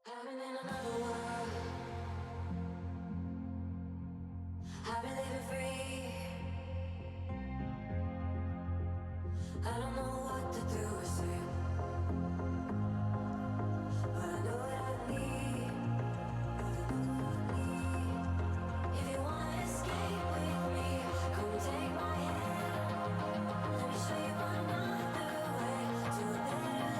Having in another world, I've been living free. I don't know what to do or say, but I know what I need. If you wanna escape with me, come take my hand. Let me show you another way to a better land.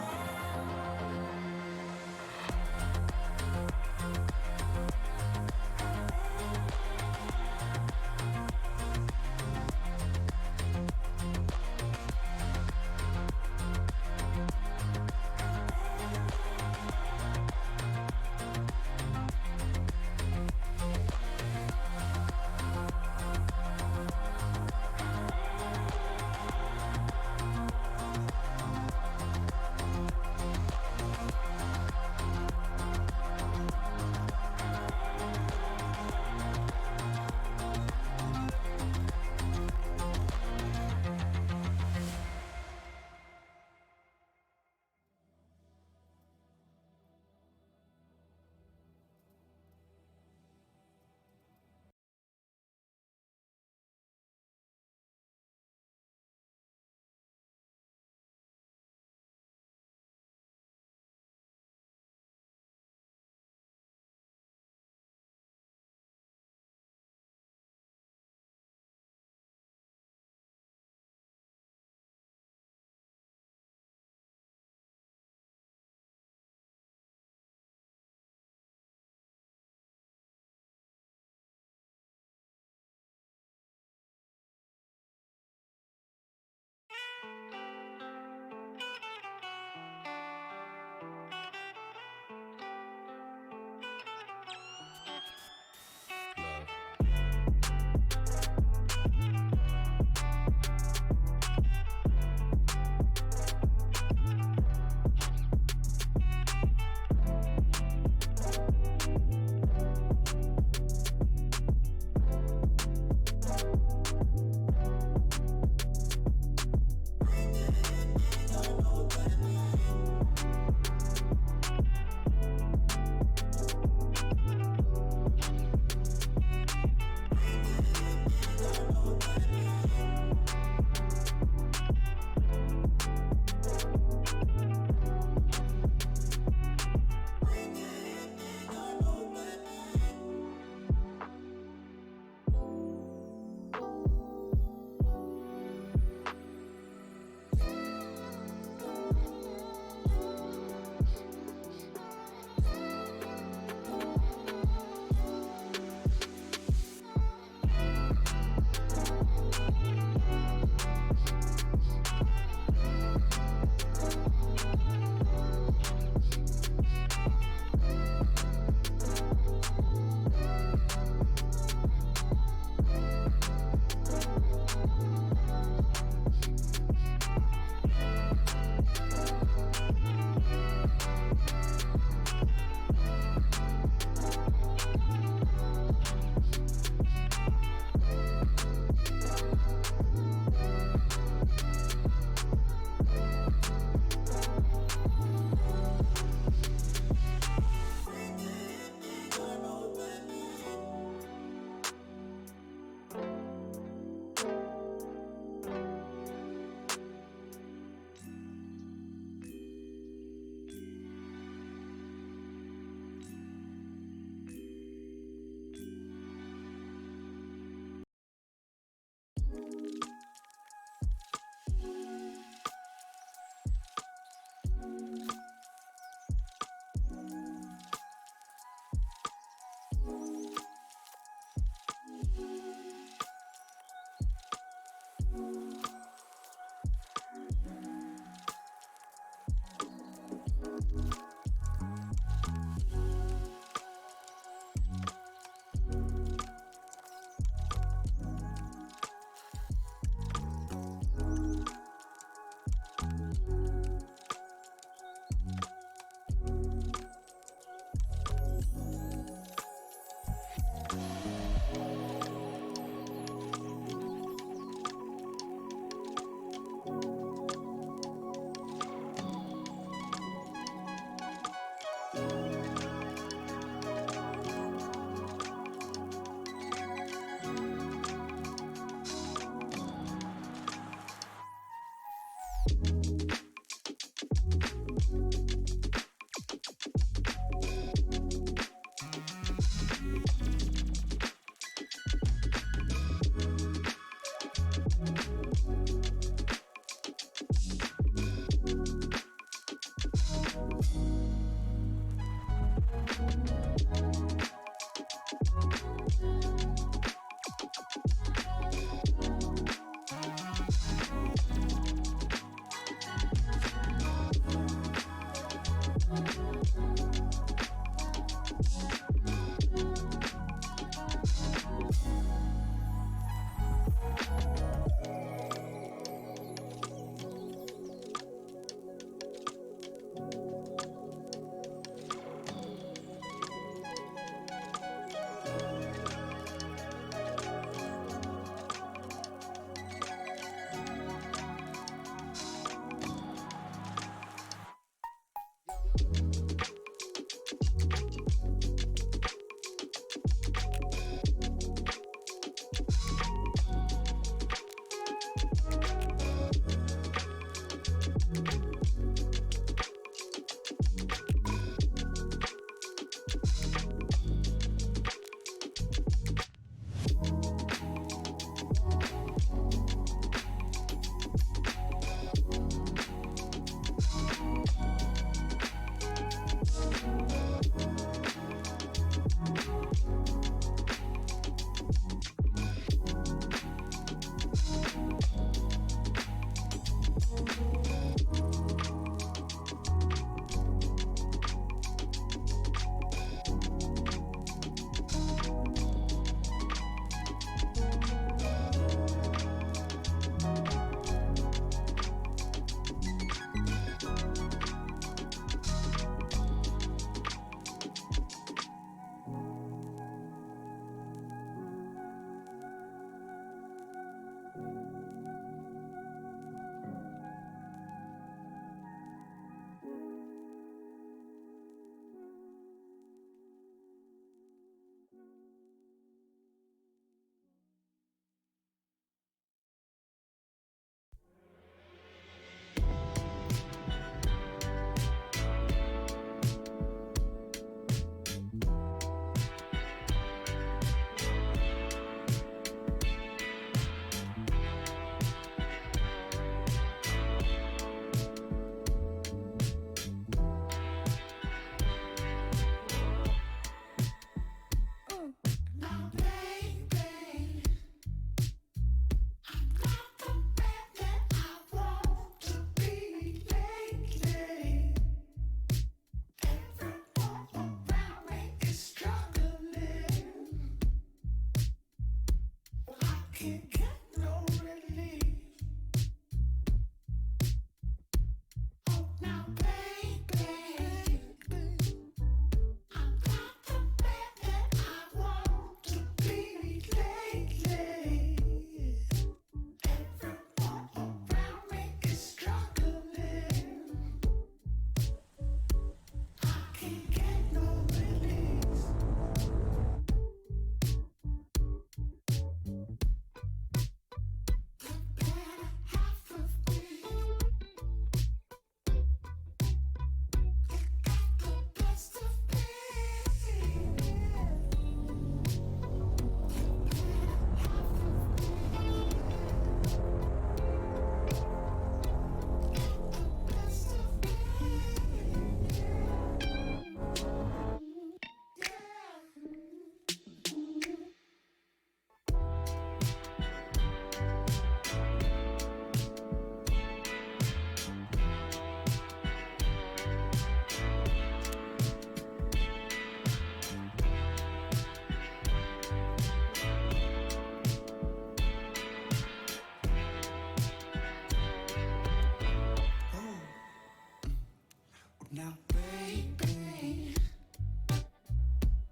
Now, baby,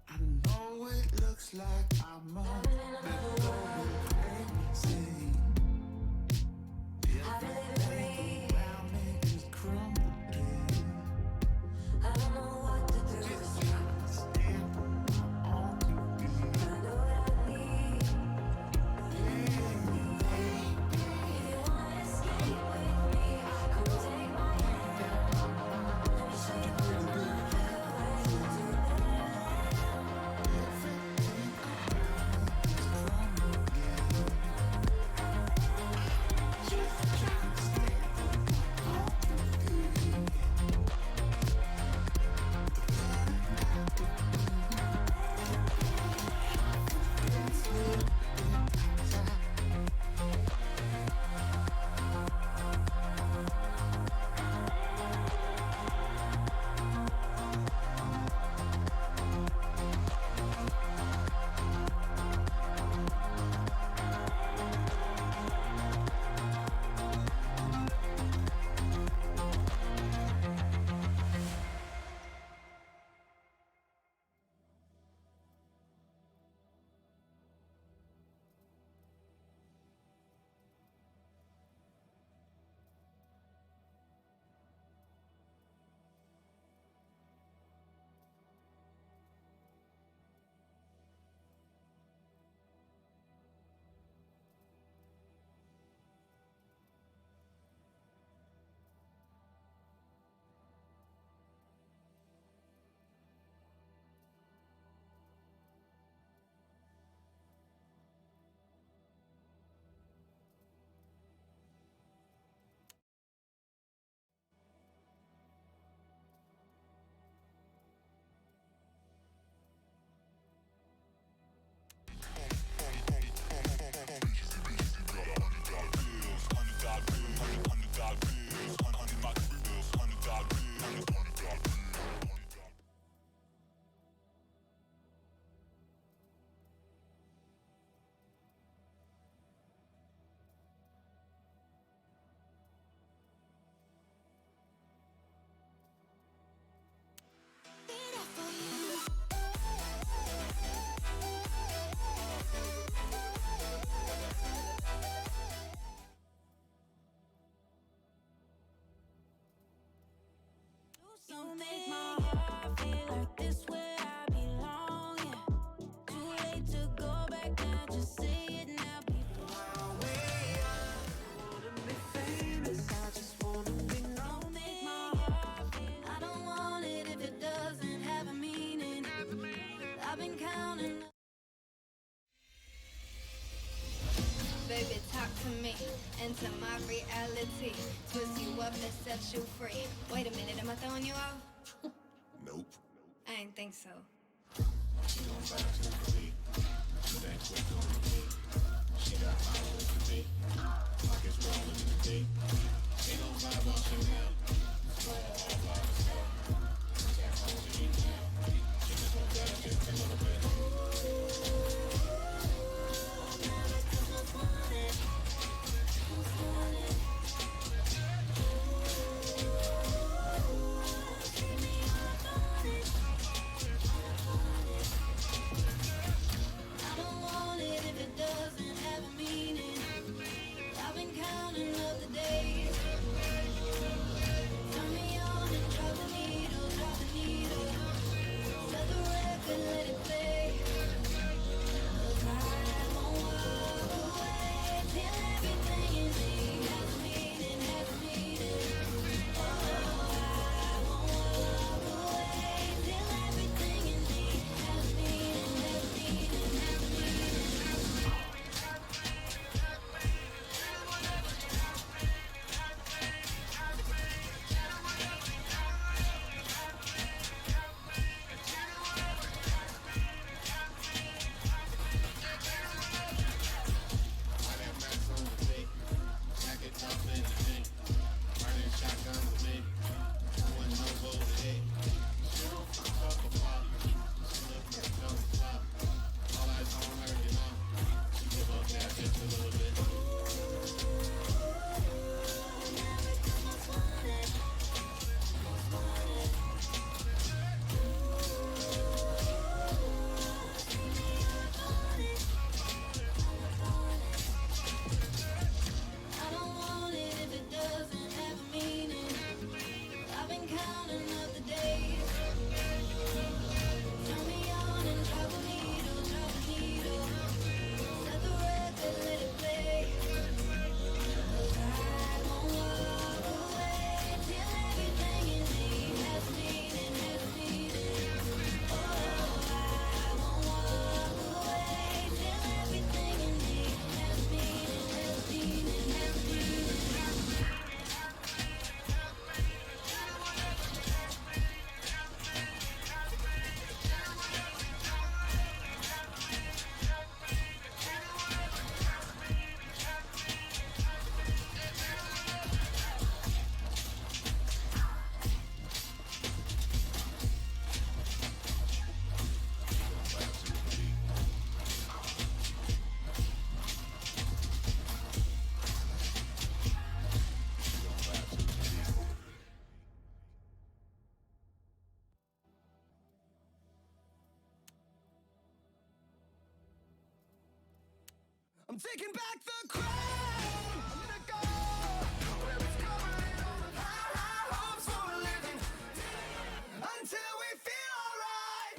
I know it looks like I'm a bit going crazy. Everything around me is crumbling. I don't know what to do. Just trying to stand on my own 2 feet. I know what I need. If you wanna escape with me, come take my hand. Let me show you another way to a better land. Everything around me is crumbling. Just trying to stand on my own 2 feet. You make my heart feel like this where I belong, yeah. Too late to go back now, just say it now, people. Wanna be famous, I just wanna be known. You make my heart feel, I don't want it if it doesn't have a meaning. I've been counting. Baby, talk to me, enter my reality. Twist you up and set you free. Wait a minute, am I throwing you off? Nope. I didn't think so. She gon' fast and free. That quick on repeat. She got power to be. Pockets rolling in the deep. Ain't no vibe on Chanel. Slow all by herself. Can't hold it in now. She just won't let her just a little bit. I don't want it if it doesn't have a meaning. I've been counting up the days. Turn me on. I'm taking back the crown. I'm gonna go where it's covering all the high hopes for a living until we feel alright.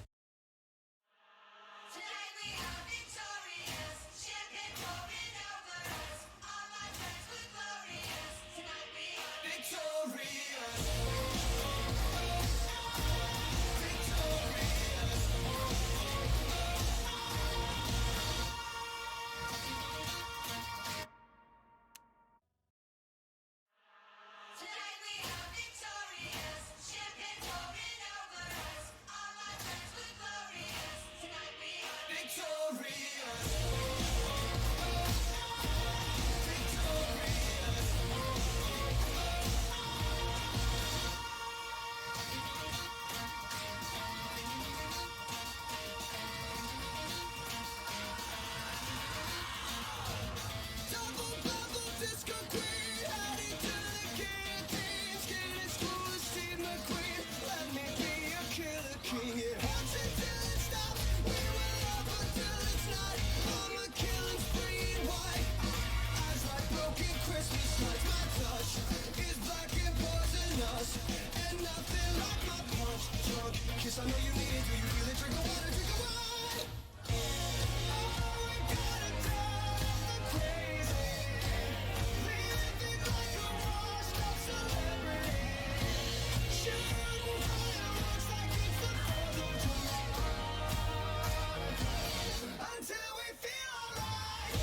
Tonight we are victorious, champagne pouring over us. All my friends were glorious. Tonight we are Victorious. Tonight we are victorious, champagne pouring over us. All my friends were glorious. Tonight we are Victorious. Double bubble disco queen, heading to the canteen. Skin as cool as Steve McQueen. Let me be a killer king. It hurts until it stops. We will love until it's not. I'm a killing spree and white. Eyes like broken Christmas lights. My touch is black and poisonous, and nothing like my punch drunk kiss. I know you need it. Do you feel it? Drink the water, drink the wine. Oh, we gotta die crazy. Living like a washed up celebrity. Shooting fireworks like it's the 4th of July. Until we feel alright.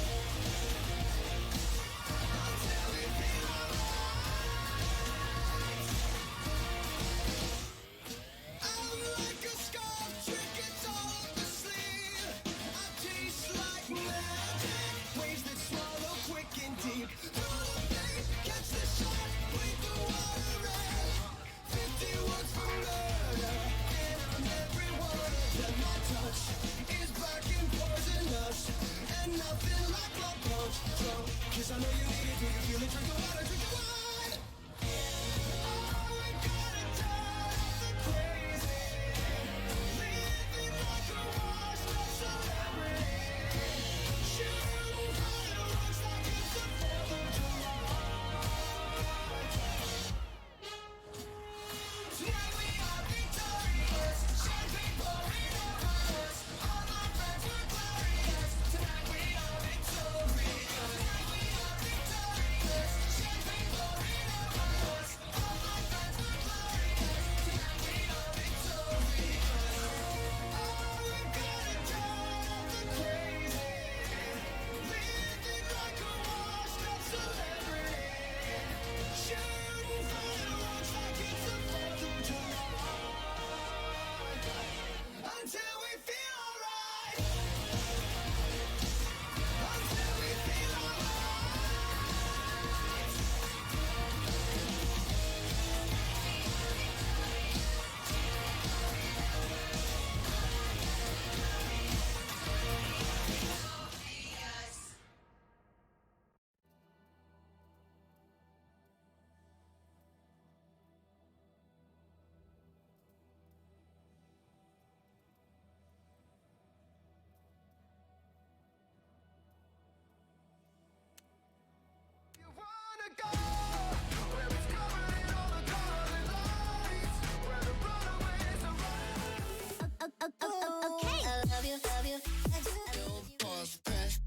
Until we feel alright. I'm like a scarf, trinkets all up the sleeve. I taste like magic, waves that swallow quick and deep. Throw the bait, catch the shot, bleed the water red. 50 words for murder, and I'm every one of them. My touch is black and poisonous, and nothing like my punch drunk kiss. I know you need it. Do you feel it? Drink the water, drink the wine. Oh, we gotta die crazy. Living like a washed up celebrity. Shooting fireworks like it's the 4th of July. Tonight we are victorious, champagne pouring over us. All my friends were glorious. Tonight we are victorious. Tonight we are victorious, champagne pouring over us. All my friends were glorious. Tonight we are victorious. Oh, we gotta drive the crazy. Living like a washed up celebrity. Shooting fireworks like it's the 4th of July. Until we feel alright. Until we feel alright. You wanna go where it's covering all the colored lights, where the runaways are running. okay. I love you, love you. I do. I love you. Pause, press.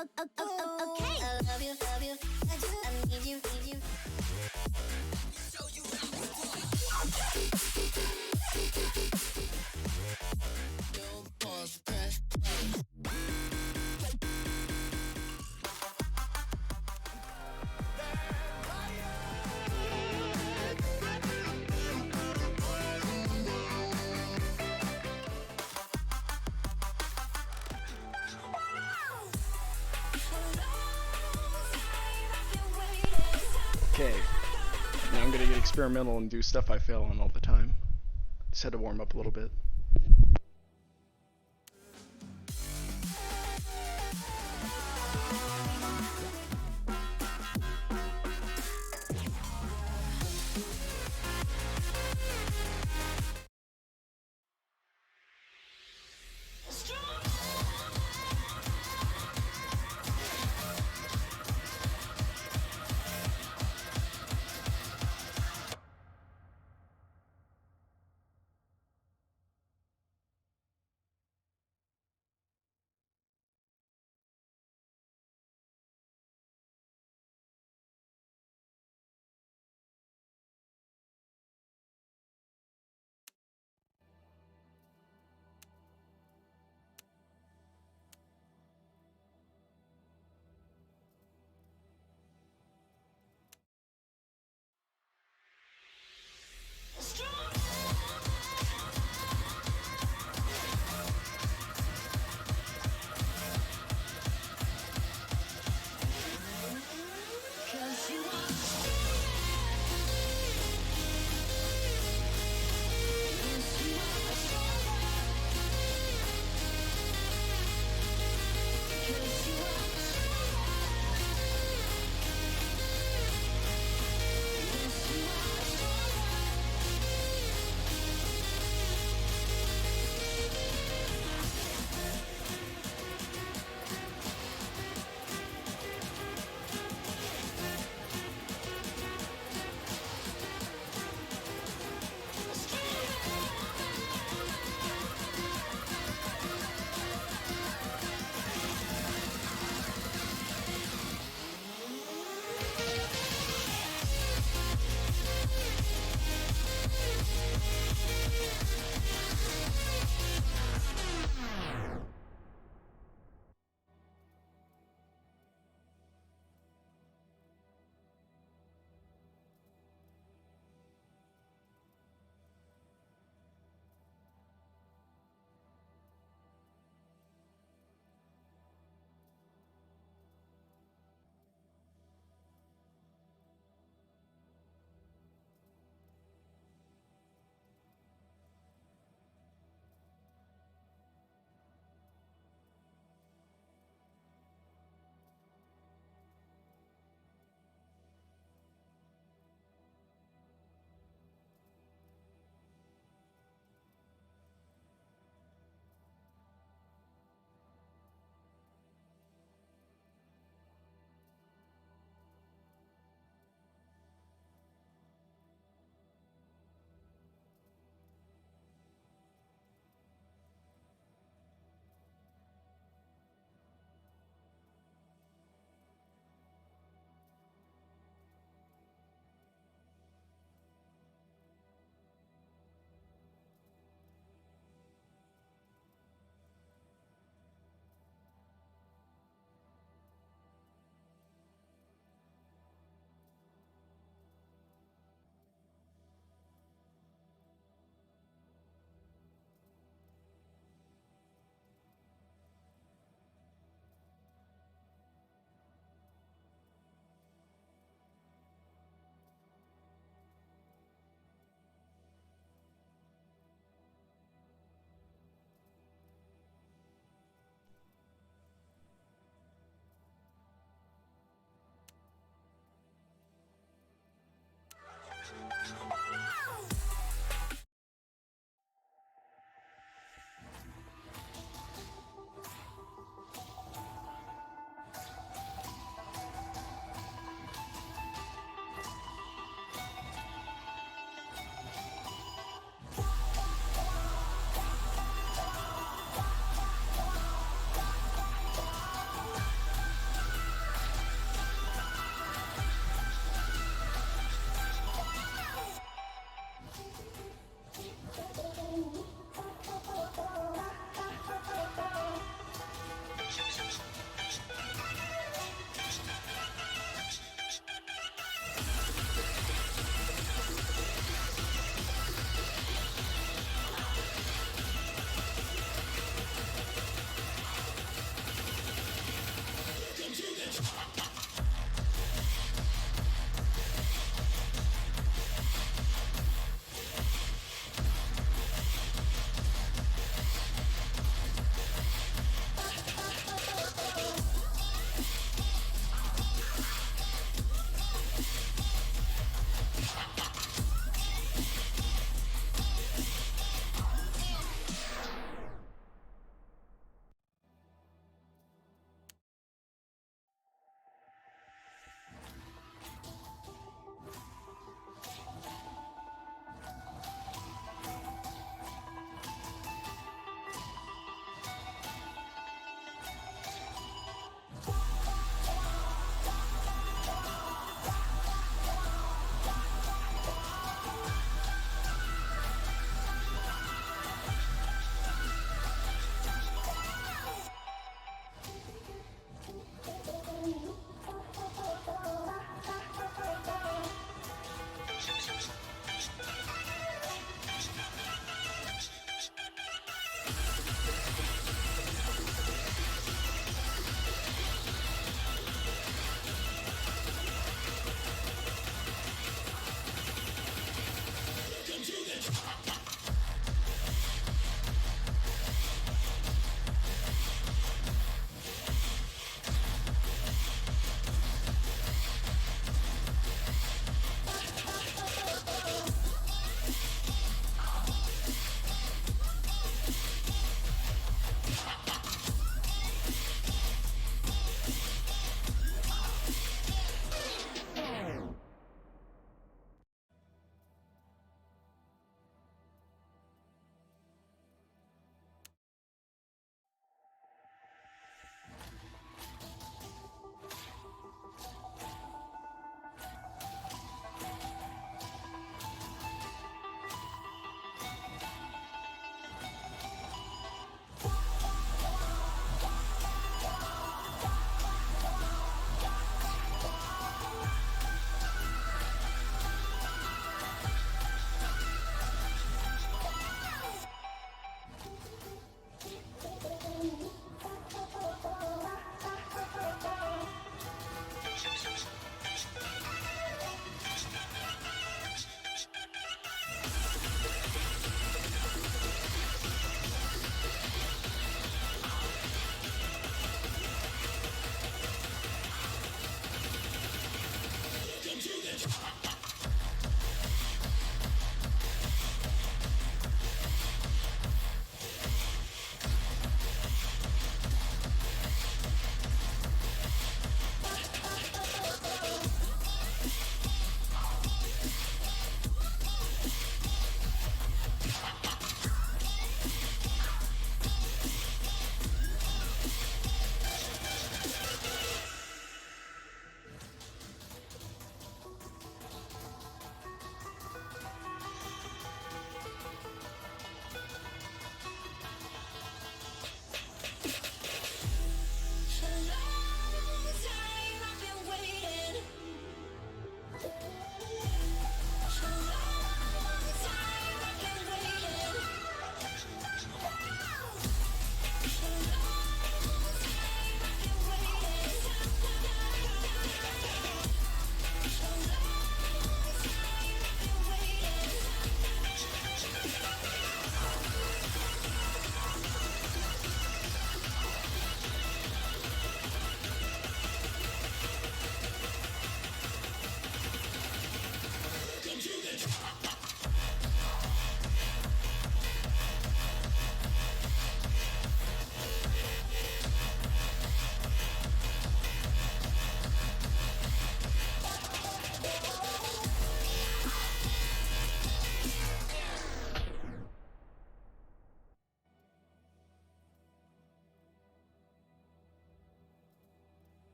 Okay. I love you, love you. I do. I need you, need you. Pause, press. okay. Now I'm gonna get experimental and do stuff I fail on all the time. Just had to warm up a little bit.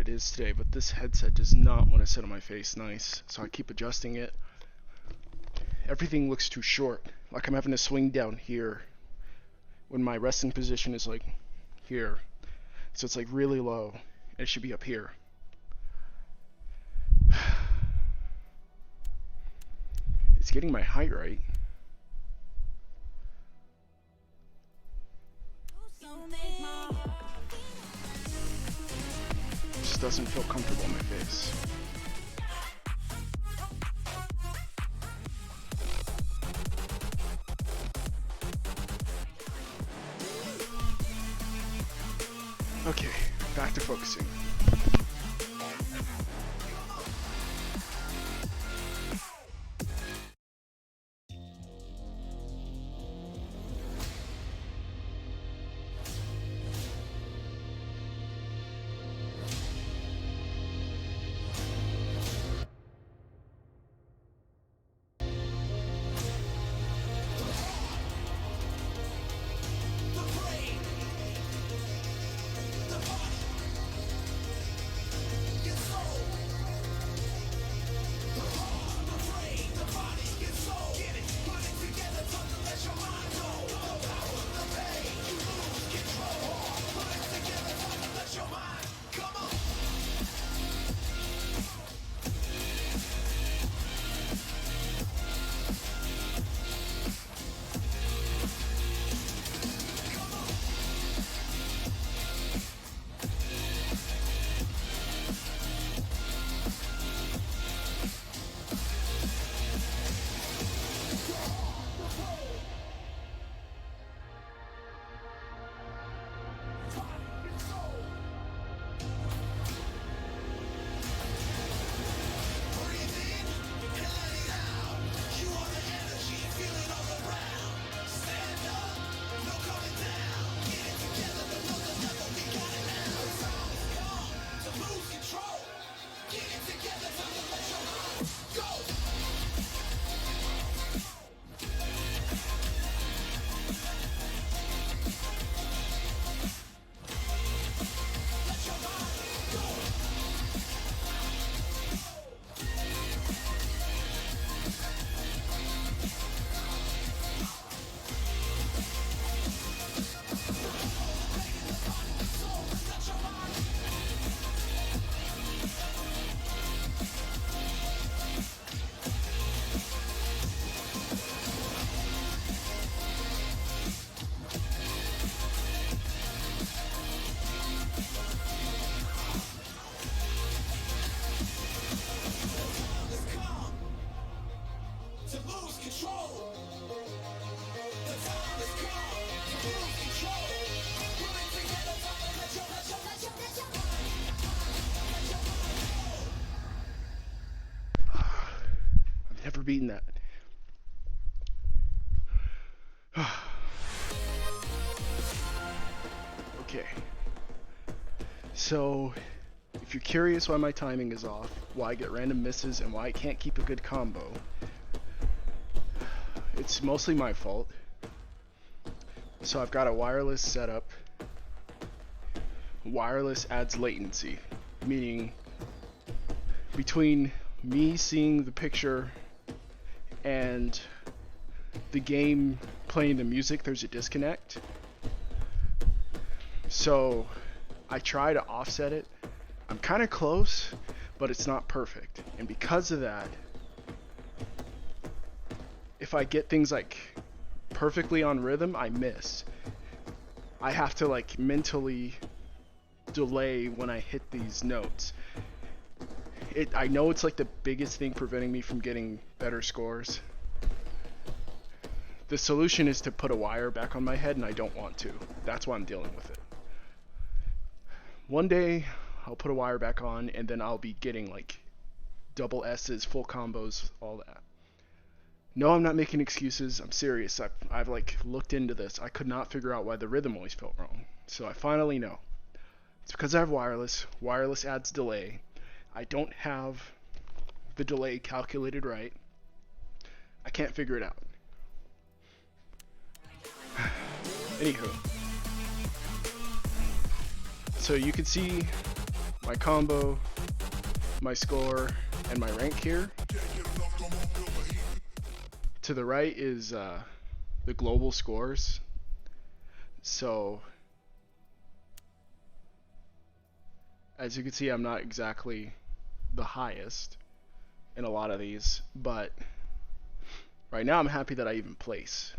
it is today, but this headset does not want to sit on my face nice, so I keep adjusting it. Everything looks too short, like I'm having to swing down here when my resting position is like here. So it's like really low, and it should be up here. It's getting my height right. Just doesn't feel comfortable on my face. Okay, back to focusing. I've never beaten that. Okay. So, if you're curious why my timing is off, why I get random misses, and why I can't keep a good combo, it's mostly my fault. So I've got a wireless setup. Wireless adds latency, meaning between me seeing the picture and the game playing the music, there's a disconnect. So I try to offset it. I'm kind of close, but it's not perfect. And because of that, if I get things like perfectly on rhythm, I miss. I have to like mentally delay when I hit these notes. I know it's like the biggest thing preventing me from getting better scores. The solution is to put a wire back on my head, and I don't want to. That's why I'm dealing with it. One day I'll put a wire back on, and then I'll be getting like double S's, full combos, all that. No, I'm not making excuses. I'm serious. I've like looked into this. I could not figure out why the rhythm always felt wrong. So I finally know. It's because I have wireless. Wireless adds delay. I don't have the delay calculated right. I can't figure it out. Anywho. So you can see my combo, my score, and my rank here. To the right is the global scores. So, as you can see, I'm not exactly the highest in a lot of these, but right now I'm happy that I even place.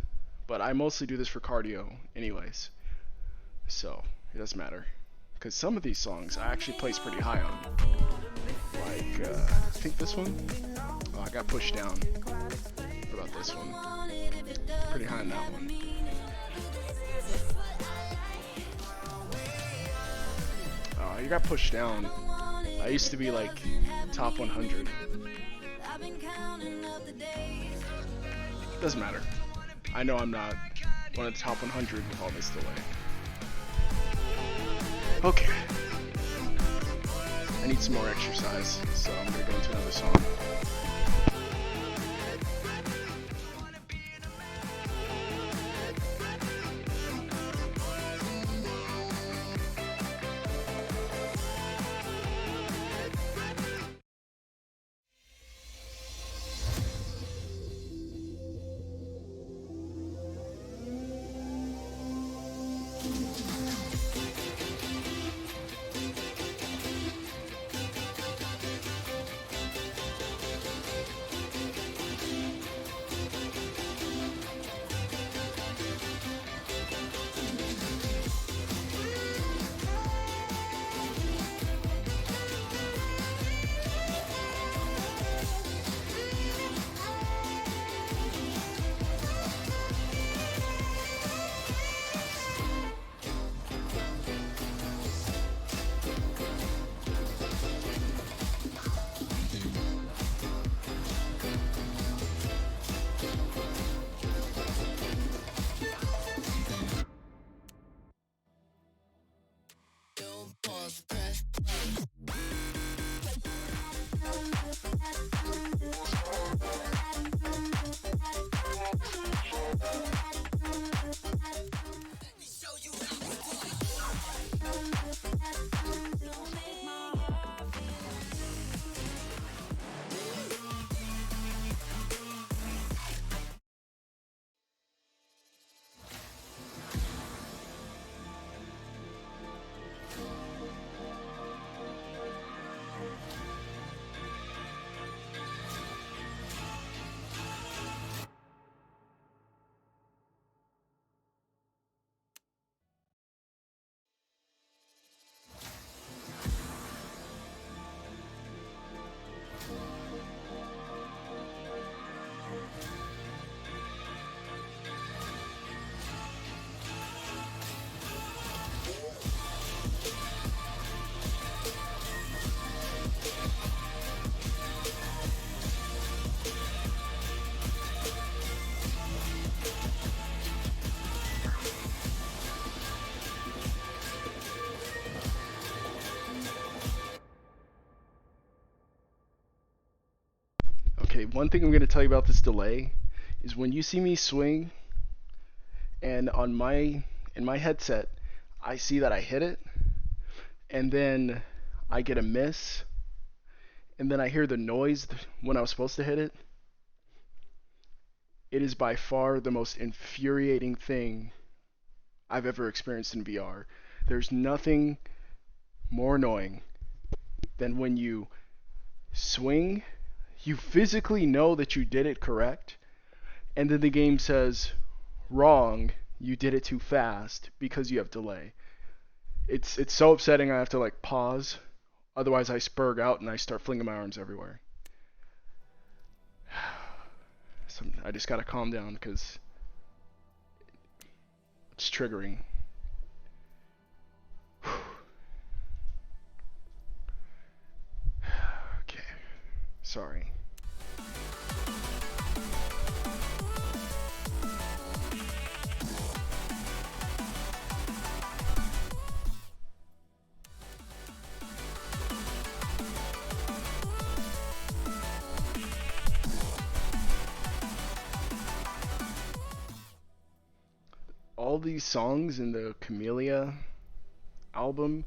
But I mostly do this for cardio anyways, so it doesn't matter. Because some of these songs I actually place pretty high on. Like, I think this one. Oh, I got pushed down. What about this one? Pretty high on that one. Oh, you got pushed down. I used to be like top 100. Doesn't matter. I know I'm not one of the top 100 with all this delay. Okay. I need some more exercise, so I'm gonna go into another song. Okay, one thing I'm going to tell you about this delay is when you see me swing and on my headset I see that I hit it and then I get a miss and then I hear the noise when I was supposed to hit it. It is by far the most infuriating thing I've ever experienced in VR. There's nothing more annoying than when you swing, you physically know that you did it correct, and then the game says, wrong, you did it too fast because you have delay. It's so upsetting I have to like pause, otherwise I spurg out and I start flinging my arms everywhere. So I just gotta calm down because it's triggering. Okay, sorry. All these songs in the Camellia album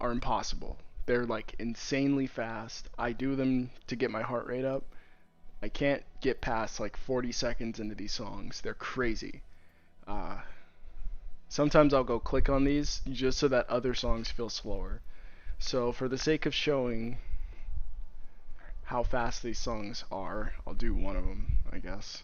are impossible. They're like insanely fast. I do them to get my heart rate up. I can't get past like 40 seconds into these songs. They're crazy. Uh, Sometimes I'll go click on these just so that other songs feel slower. So for the sake of showing how fast these songs are, I'll do one of them, I guess.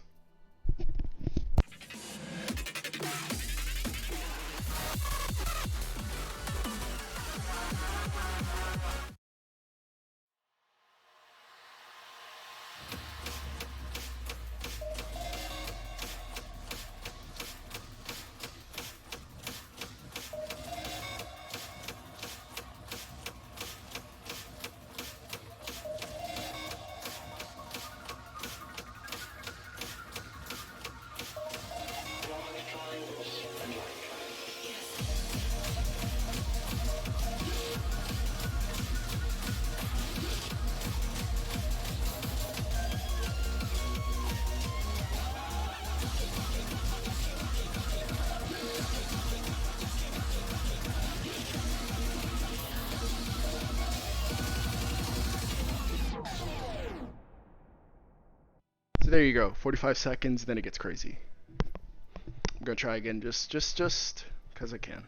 So there you go, 45 seconds, then it gets crazy. I'm gonna try again just because I can.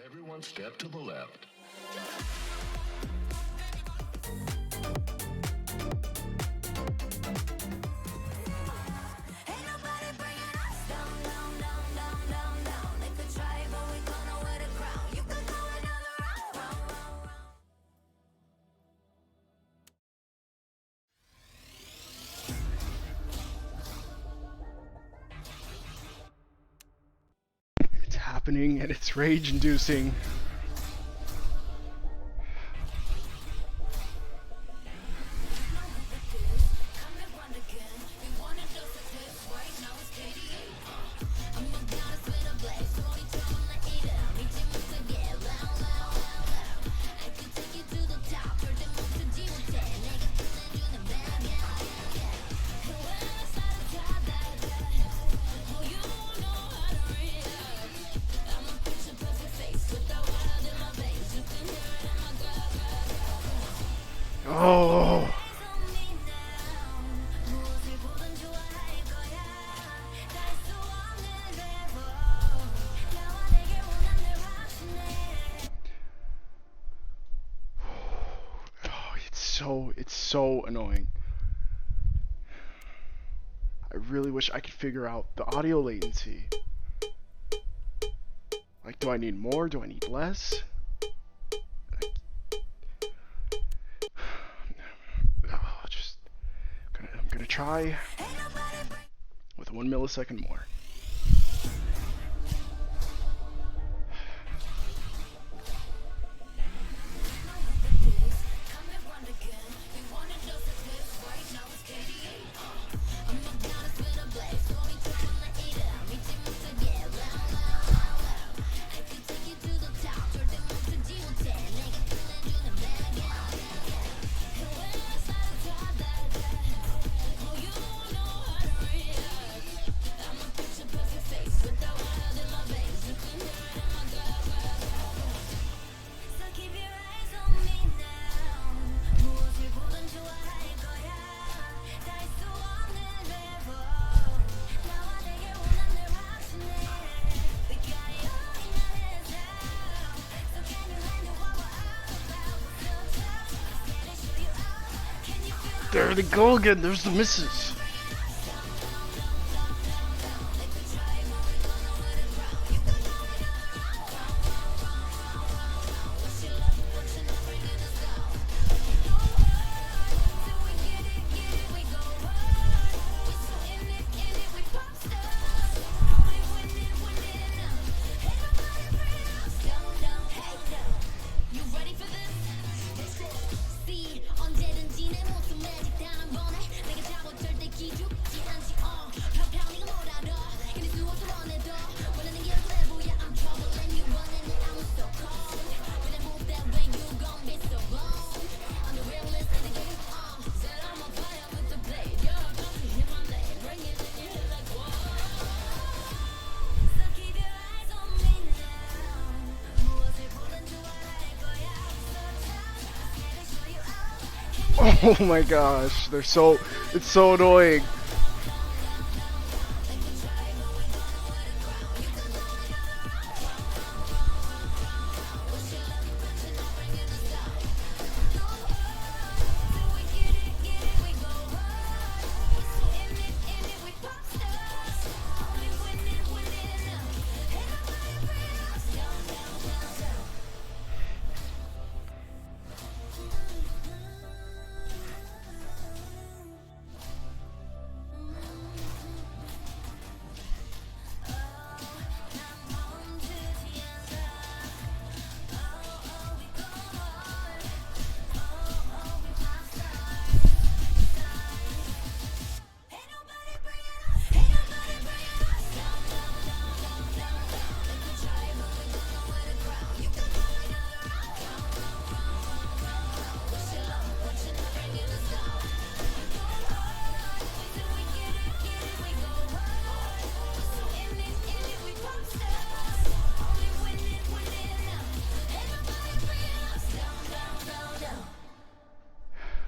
Everyone step to the left. Ain't nobody bringing us down, down, down, down, down, down. They could try, but we gonna wear the crown. You could go another round, round, round, round. It's happening and it's rage inducing. Come and run again. We wanted just a taste, right? Now it's KDA. I'm a goddess with a blaze, so we tryna eat it. Meet you once again, loud, loud, loud, loud. I could take you to the top, turn them up to G-With. Nigga, feeling you the bad, yeah, yeah, yeah. And when I start to talk that, oh, you know how to react. I'm a picture perfect face with the wild in my veins. You can hear it in my gut, gut, gut. Oh, it's so annoying. I really wish I could figure out the audio latency. Like, do I need more? Do I need less? I'm gonna try with 1 millisecond more. I'm a goddess with a blaze, so we tryna eat it. There they go again. There's the misses. Oh my gosh, it's so annoying.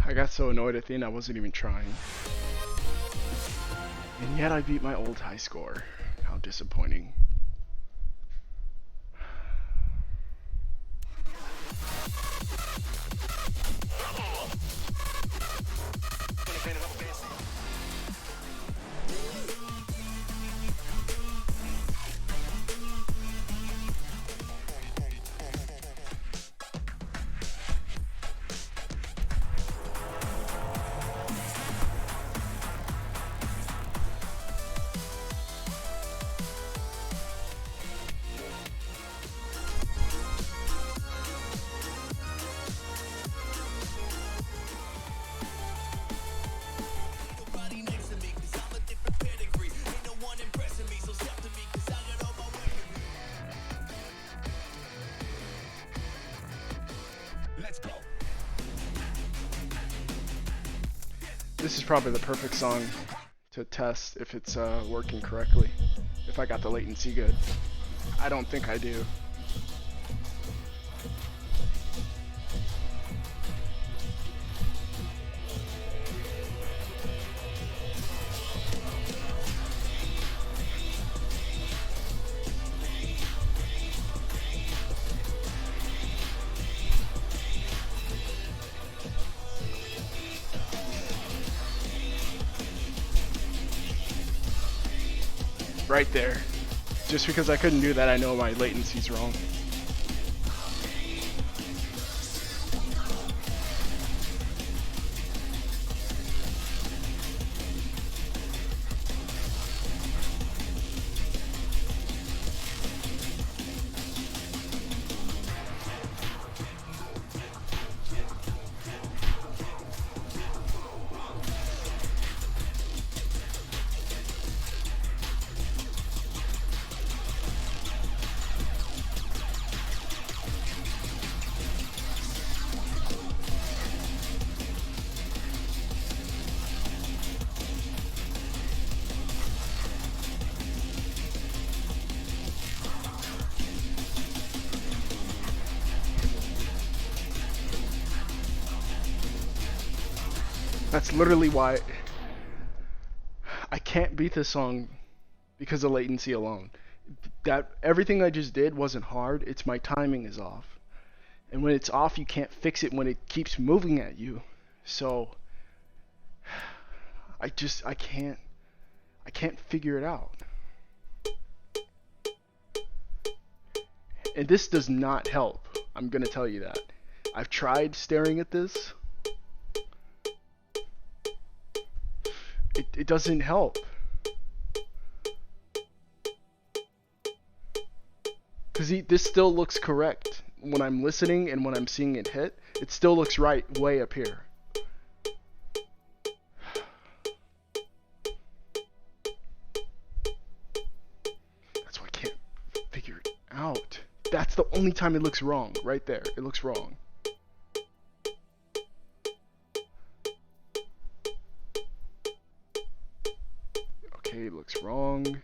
I got so annoyed at the end I wasn't even trying. And yet I beat my old high score. How disappointing. This is probably the perfect song to test if it's working correctly. If I got the latency good. I don't think I do. Right there. Just because I couldn't do that, I know my latency's wrong. That's literally why I can't beat this song because of latency alone. That everything I just did wasn't hard, it's my timing is off. And when it's off, you can't fix it when it keeps moving at you. So I can't figure it out. And this does not help. I'm gonna tell you that. I've tried staring at this. It doesn't help. Because this still looks correct. When I'm listening and when I'm seeing it hit, it still looks right way up here. That's why I can't figure it out. That's the only time it looks wrong. Right there. It looks wrong. Okay, it looks wrong.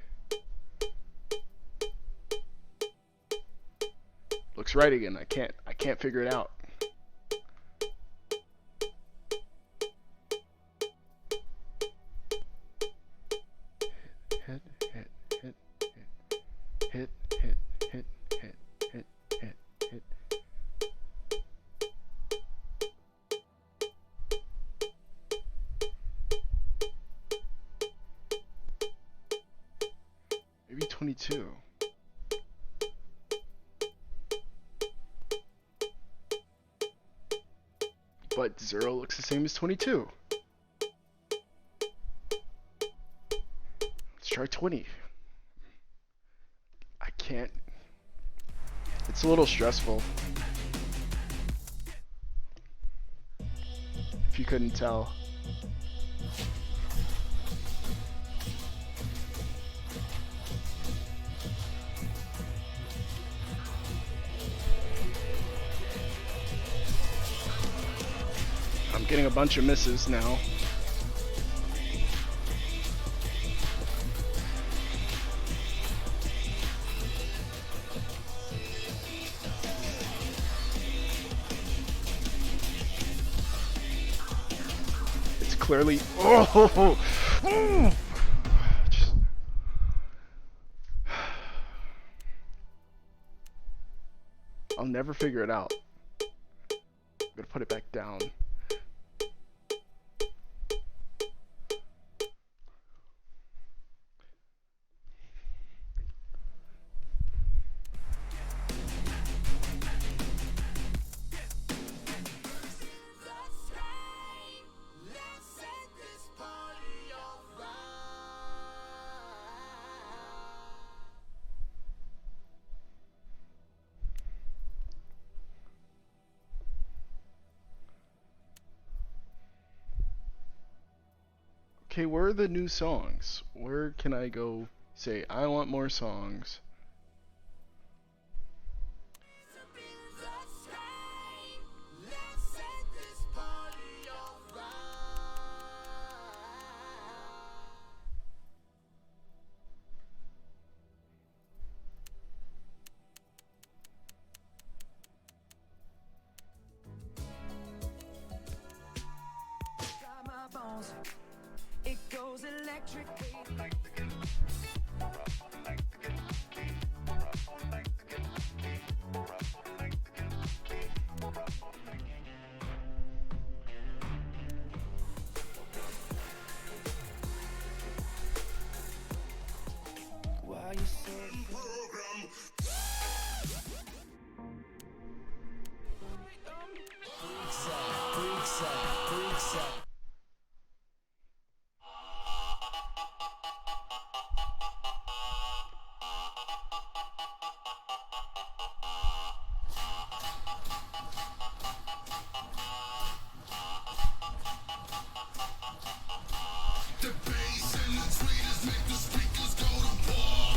Looks right again. I can't figure it out. Hit, hit, hit, hit, hit, hit, hit, hit, hit, hit, hit. Maybe 22. But 0 looks the same as 22. Let's try 20. I can't. It's a little stressful. If you couldn't tell. I'm getting a bunch of misses now. It's clearly. Oh! Just, I'll never figure it out. I'm gonna put it back down. Okay, where are the new songs? Where can I go say, I want more songs? It goes electric, baby. Why you so The bass and the tweeters make the speakers go to war.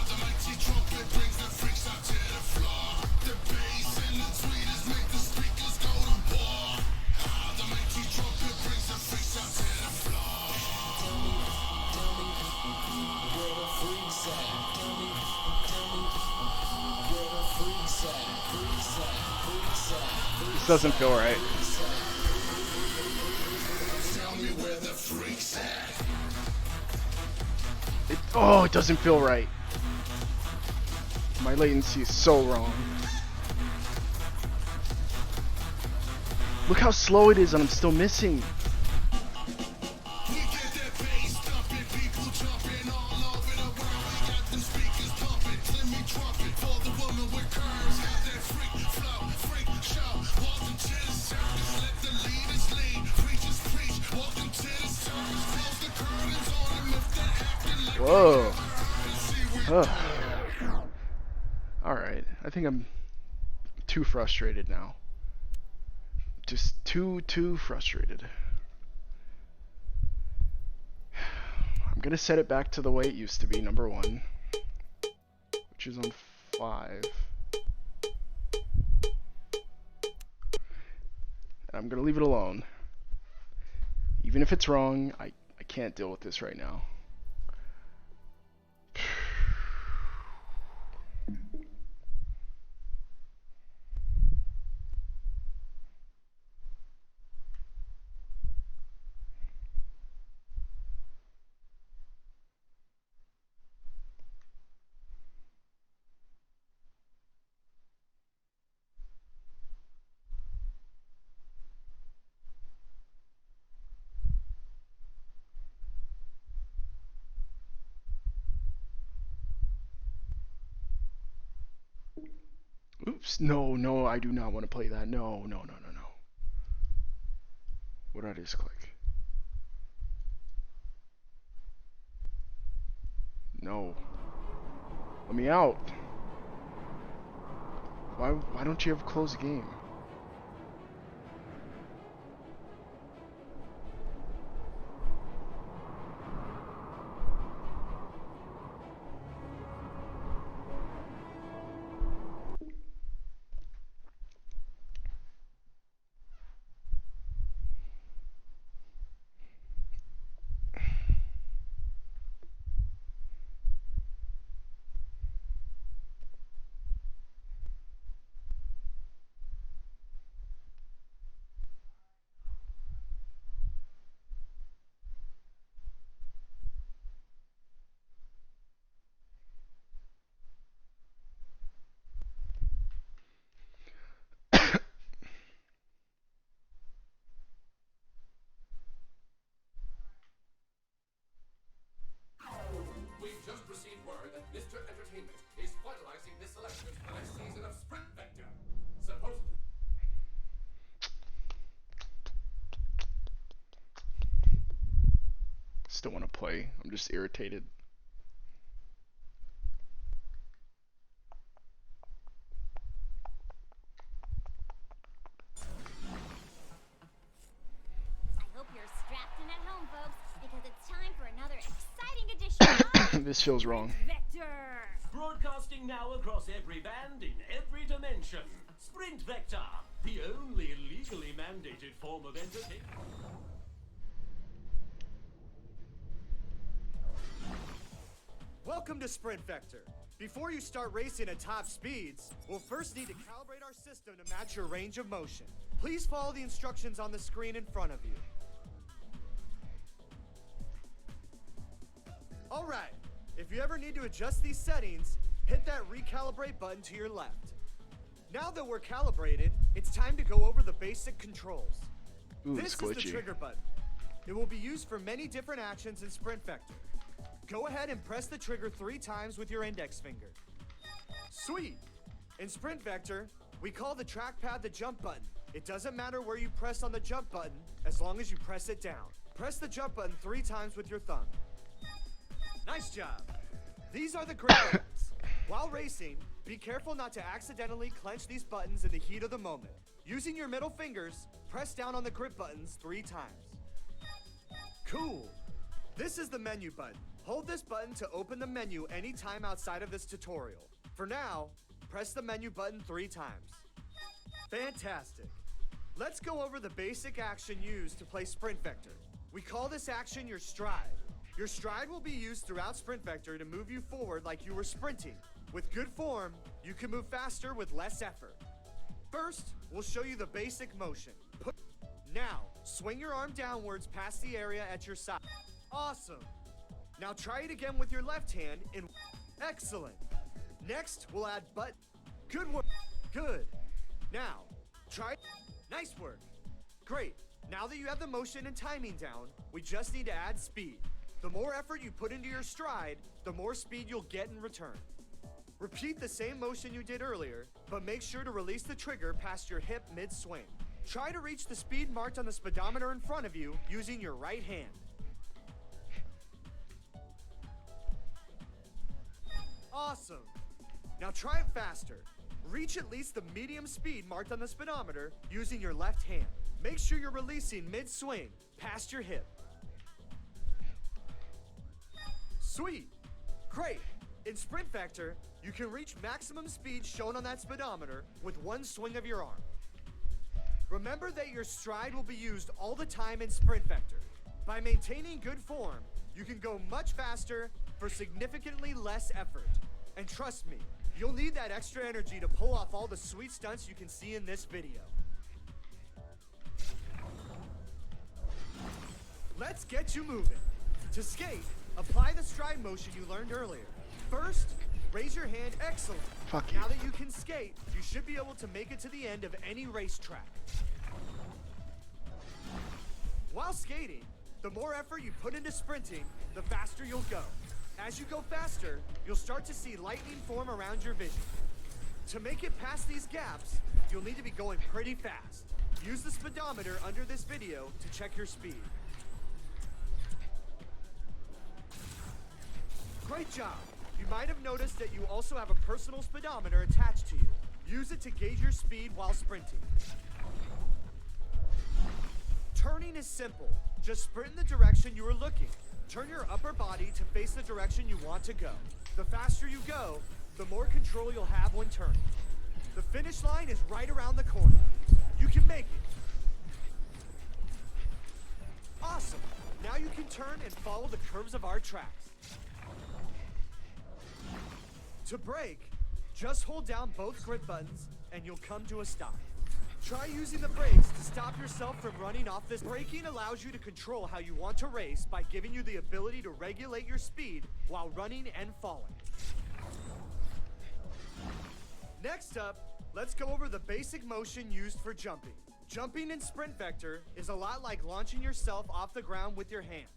The mighty trumpet brings the freaks out to the floor. The bass and the tweeters make the speakers go to war. The mighty trumpet brings the freaks out to the floor. Tell me, where the freaks at? Tell me, where the freaks at? Freaks at, freaks at. This doesn't feel right. Tell me where the freaks at. Oh, it doesn't feel right. My latency is so wrong. Look how slow it is and I'm still missing. We get Whoa. Ugh. Alright, I think I'm too frustrated now. Just too frustrated. I'm gonna set it back to the way it used to be, number 1, which is on 5. I'm gonna leave it alone. Even if it's wrong, I can't deal with this right now. Oops, no, I do not want to play that. No. What did I just click? No. Let me out. Why don't you ever close the game? We've just received word that Mr. Entertainment is finalizing his selection for the next season of Sprint Vector. Supposedly. Still want to play. I'm just irritated. I hope you're strapped in at home, folks, because it's time for another exciting edition of This feels wrong. Vector. Broadcasting now across every band in every dimension. Sprint Vector, the only legally mandated form of entertainment. Welcome to Sprint Vector. Before you start racing at top speeds, we'll first need to calibrate our system to match your range of motion. Please follow the instructions on the screen in front of you. All right, if you ever need to adjust these settings, hit that recalibrate button to your left. Now that we're calibrated, it's time to go over the basic controls. Ooh, This it's is the glitchy. trigger button. It will be used for many different actions in Sprint Vector. Go ahead and press the trigger 3 times with your index finger. Sweet! In Sprint Vector, we call the trackpad the jump button. It doesn't matter where you press on the jump button, as long as you press it down. Press the jump button 3 times with your thumb. Nice job! These are the grip buttons. While racing, be careful not to accidentally clench these buttons in the heat of the moment. Using your middle fingers, press down on the grip buttons 3 times. Cool! This is the menu button. Hold this button to open the menu anytime outside of this tutorial. For now, press the menu button 3 times. Fantastic. Let's go over the basic action used to play Sprint Vector. We call this action your stride. Your stride will be used throughout Sprint Vector to move you forward like you were sprinting. With good form, you can move faster with less effort. First, we'll show you the basic motion. Now, swing your arm downwards past the area at your side. Awesome. Now try it again with your left hand in... Excellent. Next, we'll add butt. Good work. Good. Now, try... Nice work. Great. Now that you have the motion and timing down, we just need to add speed. The more effort you put into your stride, the more speed you'll get in return. Repeat the same motion you did earlier, but make sure to release the trigger past your hip mid-swing. Try to reach the speed marked on the speedometer in front of you using your right hand. Awesome. Now try it faster. Reach at least the medium speed marked on the speedometer using your left hand. Make sure you're releasing mid-swing, past your hip. Sweet. Great. In Sprint Vector, you can reach maximum speed shown on that speedometer with one swing of your arm. Remember that your stride will be used all the time in Sprint Vector. By maintaining good form, you can go much faster for significantly less effort. And trust me, you'll need that extra energy to pull off all the sweet stunts you can see in this video. Let's get you moving. To skate, apply the stride motion you learned earlier. First, raise your hand. Excellent. Fuck you. Now that you can skate, you should be able to make it to the end of any racetrack. While skating, the more effort you put into sprinting, the faster you'll go. As you go faster, you'll start to see lightning form around your vision. To make it past these gaps, you'll need to be going pretty fast. Use the speedometer under this video to check your speed. Great job! You might have noticed that you also have a personal speedometer attached to you. Use it to gauge your speed while sprinting. Turning is simple. Just sprint in the direction you are looking. Turn your upper body to face the direction you want to go. The faster you go, the more control you'll have when turning. The finish line is right around the corner. You can make it. Awesome! Now you can turn and follow the curves of our tracks. To brake, just hold down both grip buttons and you'll come to a stop. Try using the brakes to stop yourself from running off this. Braking allows you to control how you want to race by giving you the ability to regulate your speed while running and falling. Next up, let's go over the basic motion used for jumping. Jumping in Sprint Vector is a lot like launching yourself off the ground with your hands.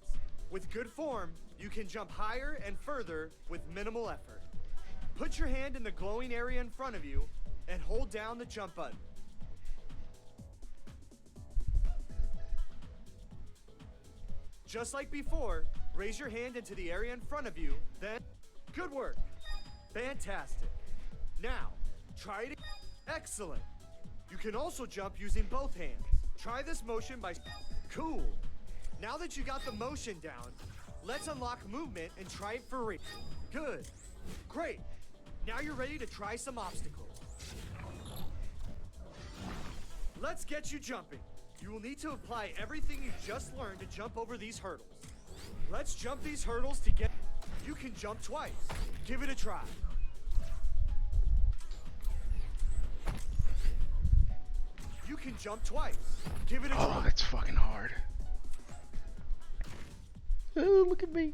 With good form, you can jump higher and further with minimal effort. Put your hand in the glowing area in front of you and hold down the jump button. Just like before, raise your hand into the area in front of you, then... Good work. Fantastic. Now, try it. Excellent. You can also jump using both hands. Try this motion by... Cool. Now that you got the motion down, let's unlock movement and try it for real. Good. Great. Now you're ready to try some obstacles. Let's get you jumping. You will need to apply everything you just learned to jump over these hurdles. Let's jump these hurdles to get... You can jump twice. Give it a try. You can jump twice. Give it a try. Oh, that's fucking hard. Oh, look at me.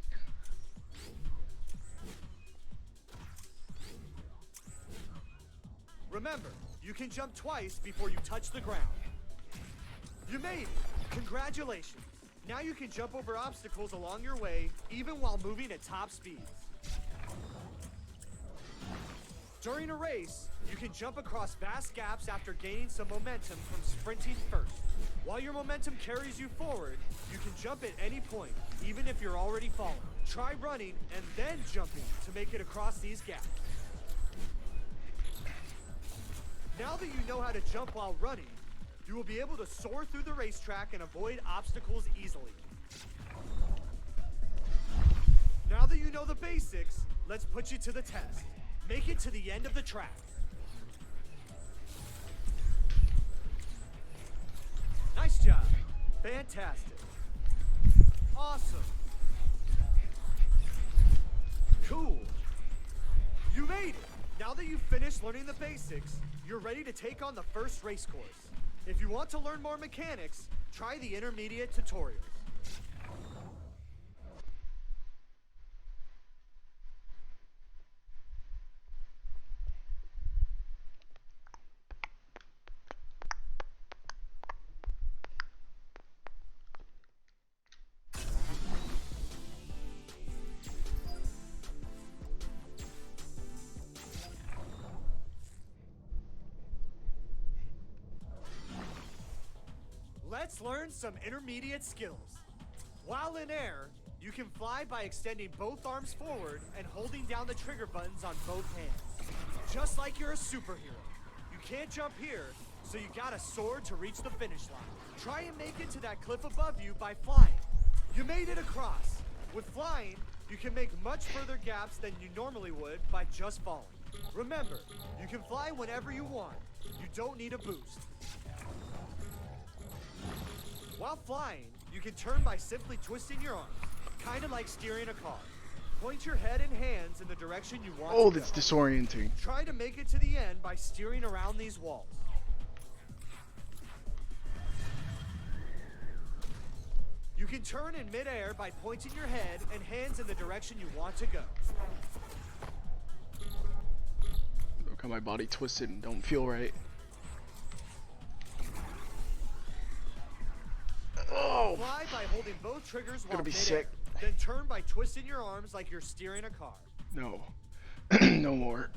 Remember, you can jump twice before you touch the ground. You made it! Congratulations! Now you can jump over obstacles along your way, even while moving at top speeds. During a race, you can jump across vast gaps after gaining some momentum from sprinting first. While your momentum carries you forward, you can jump at any point, even if you're already falling. Try running and then jumping to make it across these gaps. Now that you know how to jump while running, you will be able to soar through the racetrack and avoid obstacles easily. Now that you know the basics, let's put you to the test. Make it to the end of the track. Nice job. Fantastic. Awesome. Cool. You made it. Now that you've finished learning the basics, you're ready to take on the first race course. If you want to learn more mechanics, try the intermediate tutorials. Let's learn some intermediate skills. While in air, you can fly by extending both arms forward and holding down the trigger buttons on both hands. Just like you're a superhero. You can't jump here, so you gotta soar to reach the finish line. Try and make it to that cliff above you by flying. You made it across. With flying, you can make much further gaps than you normally would by just falling. Remember, you can fly whenever you want. You don't need a boost. While flying, you can turn by simply twisting your arms, kind of like steering a car. Point your head and hands in the direction you want Oh, to that's go. disorienting. Try to make it to the end by steering around these walls. You can turn in midair by pointing your head and hands in the direction you want to go. Look how my body twisted and don't feel right. Oh, Fly by holding both triggers while Gonna be midair. sick. Then turn by twisting your arms like you're steering a car. no. No more.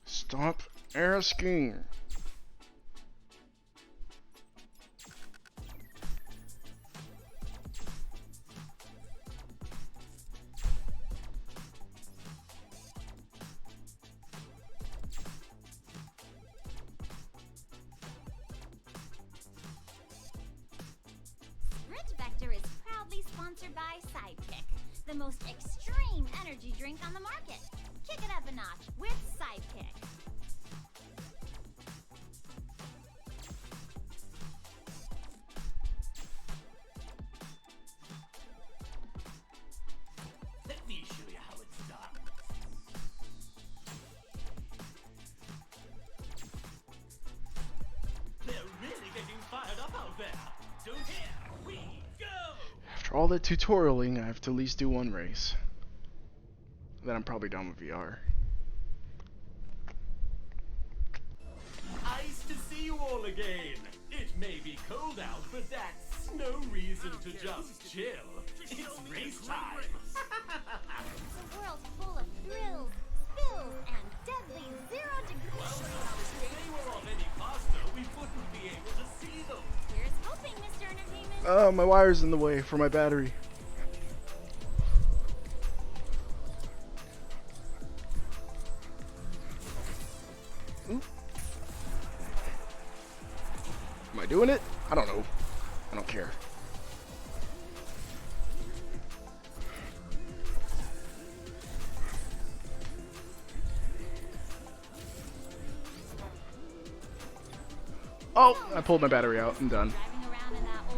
Stop asking. Sprint Vector is proudly sponsored by Sidekick, the most extreme energy drink on the market. Kick it up a notch with Sidekick. Let me show you how it's done. They're really getting fired up out there. So here we go! After all that tutorialing, I have to at least do one race. Then I'm probably done with VR. Nice to see you all again. It may be cold out, but that's no reason to just chill. It's race time. It's a world full of thrills, spills, and deadly 0 degrees. If they were off any faster, we wouldn't be able to see them. Here's hoping, Mr. Entertainment. Oh, my wire's in the way for my battery. Oop. Am I doing it? I don't know. I don't care. Oh, I pulled my battery out. I'm done. Driving around in that